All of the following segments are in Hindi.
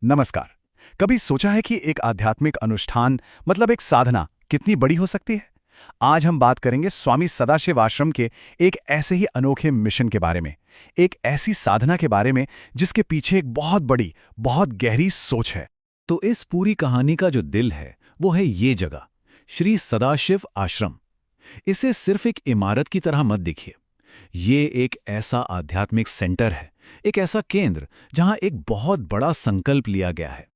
नमस्कार। कभी सोचा है कि एक आध्यात्मिक अनुष्ठान मतलब एक साधना कितनी बड़ी हो सकती है? आज हम बात करेंगे स्वामी सदाशिव आश्रम के एक ऐसे ही अनोखे मिशन के बारे में, एक ऐसी साधना के बारे में जिसके पीछे एक बहुत बड़ी, बहुत गहरी सोच है। तो इस पूरी कहानी का जो दिल है वो है ये जगह, श्री सदाशिव आश्रम। इसे सिर्फ एक इमारत की तरह मत देखिए। ये एक ऐसा आध्यात्मिक सेंटर है, एक ऐसा केंद्र जहां एक बहुत बड़ा संकल्प लिया गया है।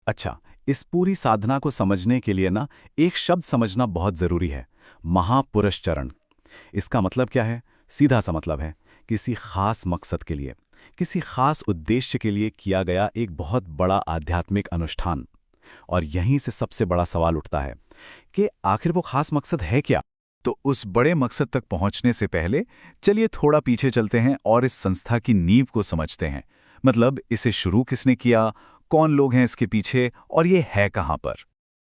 अच्छा, इस पूरी साधना को समझने के लिए ना एक शब्द समझना बहुत जरूरी है, महापुरुषचरण। इसका मतलब क्या है? सीधा सा मतलब है किसी खास मकसद के लिए, किसी खास उद्देश्य के लिए किया गया एक बहुत बड़ा आध्यात्मिक अनुष्ठान। और यहीं से सबसे बड़ा सवाल उठता है कि आखिर वो खास मकसद है क्या? तो उस बड़े मकसद तक पहुंचने से पहले चलिए थोड़ा पीछे चलते हैं और इस संस्था की नींव को समझते हैं। मतलब इसे शुरू किसने किया, कौन लोग हैं इसके पीछे और ये है कहां पर।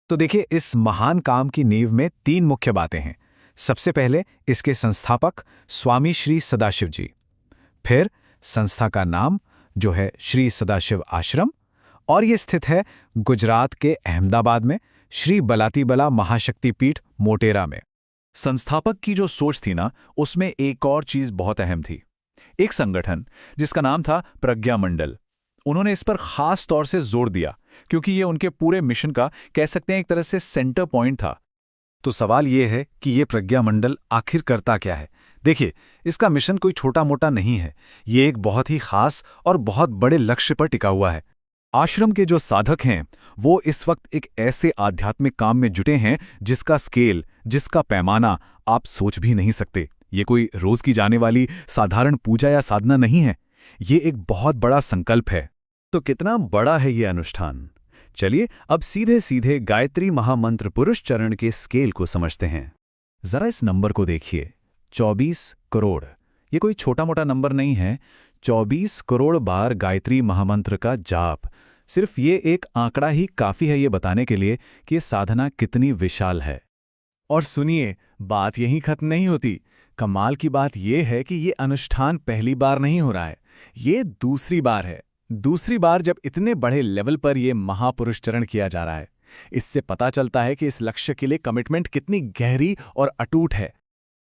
तो देखिए, इस महान काम की नींव में तीन मुख्य बातें हैं। सबसे पहले इसके संस्थापक स्वामी श्री सदाशिव जी, फिर संस्था का नाम जो है श्री सदाशिव आश्रम, और ये स्थित है गुजरात के अहमदाबाद में श्री बलातीबला महाशक्तिपीठ मोटेरा में। संस्थापक की जो सोच थी ना, उसमें एक और चीज बहुत अहम थी। एक संगठन जिसका नाम था प्रज्ञा मंडल। उन्होंने इस पर खास तौर से जोर दिया क्योंकि ये उनके पूरे मिशन का, कह सकते हैं, एक तरह से सेंटर पॉइंट था। तो सवाल ये है कि ये प्रज्ञा मंडल आखिर करता क्या है? देखिए, इसका मिशन कोई छोटा मोटा नहीं है। ये एक बहुत ही खास और बहुत बड़े लक्ष्य पर टिका हुआ है। आश्रम के जो साधक हैं वो इस वक्त एक ऐसे आध्यात्मिक काम में जुटे हैं जिसका स्केल, जिसका पैमाना आप सोच भी नहीं सकते। ये कोई रोज की जाने वाली साधारण पूजा या साधना नहीं है। ये एक बहुत बड़ा संकल्प है। तो कितना बड़ा है ये अनुष्ठान? चलिए अब सीधे सीधे गायत्री महामंत्र पुरुष चरण के स्केल को समझते हैं। जरा इस नंबर को देखिए, 24 करोड़। ये कोई छोटा मोटा नंबर नहीं है। 24 करोड़ बार गायत्री महामंत्र का जाप, सिर्फ ये एक आंकड़ा ही काफी है ये बताने के लिए कि ये साधना कितनी विशाल है। और सुनिए, बात यहीं खत्म नहीं होती। कमाल की बात यह है कि ये अनुष्ठान पहली बार नहीं हो रहा है, ये दूसरी बार है। दूसरी बार जब इतने बड़े लेवल पर यह महापुरुषचरण किया जा रहा है। इससे पता चलता है कि इस लक्ष्य के लिए कमिटमेंट कितनी गहरी और अटूट है।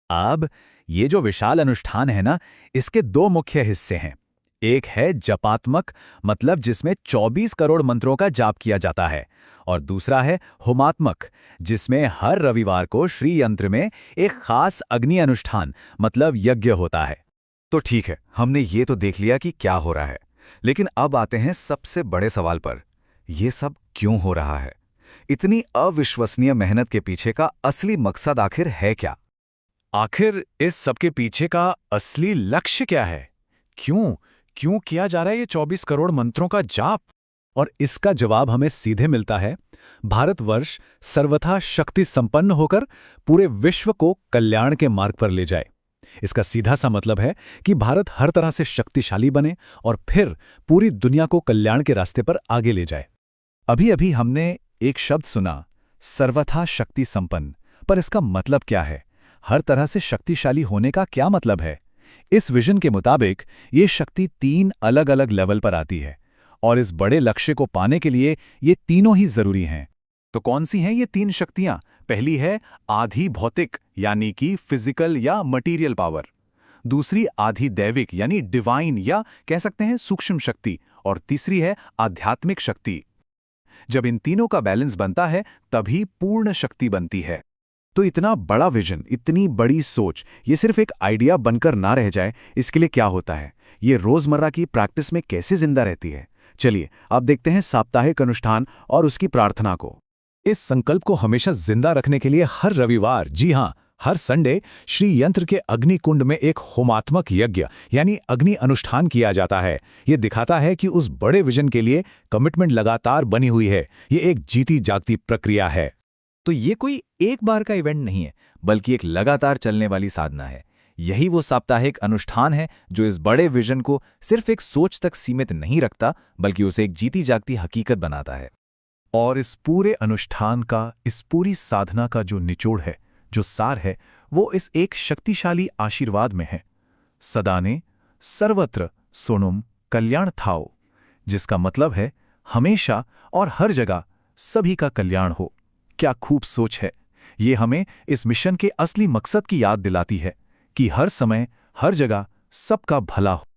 अब ये जो विशाल अनुष्ठान है ना, इसके दो मुख्य हिस्से हैं। एक है जपात्मक, मतलब जिसमें 24 करोड़ मंत्रों का जाप किया जाता है, और दूसरा है होमात्मक, जिसमें हर रविवार को श्री यंत्र में एक खास अग्नि अनुष्ठान, मतलब यज्ञ होता है। तो ठीक है, हमने ये तो देख लिया कि क्या हो रहा है, लेकिन अब आते हैं सबसे बड़े सवाल पर। यह सब क्यों हो रहा है? इतनी अविश्वसनीय मेहनत के पीछे का असली मकसद आखिर है क्या? आखिर इस सब के पीछे का असली लक्ष्य क्या है? क्यों किया जा रहा है ये 24 करोड़ मंत्रों का जाप? और इसका जवाब हमें सीधे मिलता है। भारतवर्ष सर्वथा शक्ति संपन्न होकर पूरे विश्व को कल्याण के मार्ग पर ले जाए। इसका सीधा सा मतलब है कि भारत हर तरह से शक्तिशाली बने और फिर पूरी दुनिया को कल्याण के रास्ते पर आगे ले जाए। अभी अभी हमने एक शब्द सुना, सर्वथा शक्ति संपन्न, पर इसका मतलब क्या है? हर तरह से शक्तिशाली होने का क्या मतलब है? इस विजन के मुताबिक ये शक्ति 3 अलग अलग लेवल पर आती है, और इस बड़े लक्ष्य को पाने के लिए ये तीनों ही जरूरी हैं। तो कौन सी हैं ये 3 शक्तियां? पहली है आधि भौतिक, यानी कि फिजिकल या मटेरियल पावर। दूसरी आधि दैविक, यानी डिवाइन या कह सकते हैं सूक्ष्म शक्ति। और तीसरी है आध्यात्मिक शक्ति। जब इन तीनों का बैलेंस बनता है तभी पूर्ण शक्ति बनती है। तो इतना बड़ा विजन, इतनी बड़ी सोच, ये सिर्फ एक आइडिया बनकर ना रह जाए, इसके लिए क्या होता है? ये रोजमर्रा की प्रैक्टिस में कैसे जिंदा रहती है? चलिए अब देखते हैं साप्ताहिक अनुष्ठान और उसकी प्रार्थना को। इस संकल्प को हमेशा जिंदा रखने के लिए हर रविवार, जी हां, हर संडे श्री यंत्र के अग्नि कुंड में एक होमात्मक यज्ञ यानी अग्नि अनुष्ठान किया जाता है। ये दिखाता है कि उस बड़े विजन के लिए कमिटमेंट लगातार बनी हुई है। ये एक जीती जागती प्रक्रिया है। तो ये कोई एक बार का इवेंट नहीं है, बल्कि एक लगातार चलने वाली साधना है। यही वो साप्ताहिक अनुष्ठान है जो इस बड़े विजन को सिर्फ एक सोच तक सीमित नहीं रखता, बल्कि उसे एक जीती जागती हकीकत बनाता है। और इस पूरे अनुष्ठान का, इस पूरी साधना का जो निचोड़ है, जो सार है, वो इस एक शक्तिशाली आशीर्वाद में है। सदाने सर्वत्र सोनुम कल्याण थाओ, जिसका मतलब है हमेशा और हर जगह सभी का कल्याण हो। क्या खूब सोच है। ये हमें इस मिशन के असली मकसद की याद दिलाती है कि हर समय, हर जगह सबका भला हो।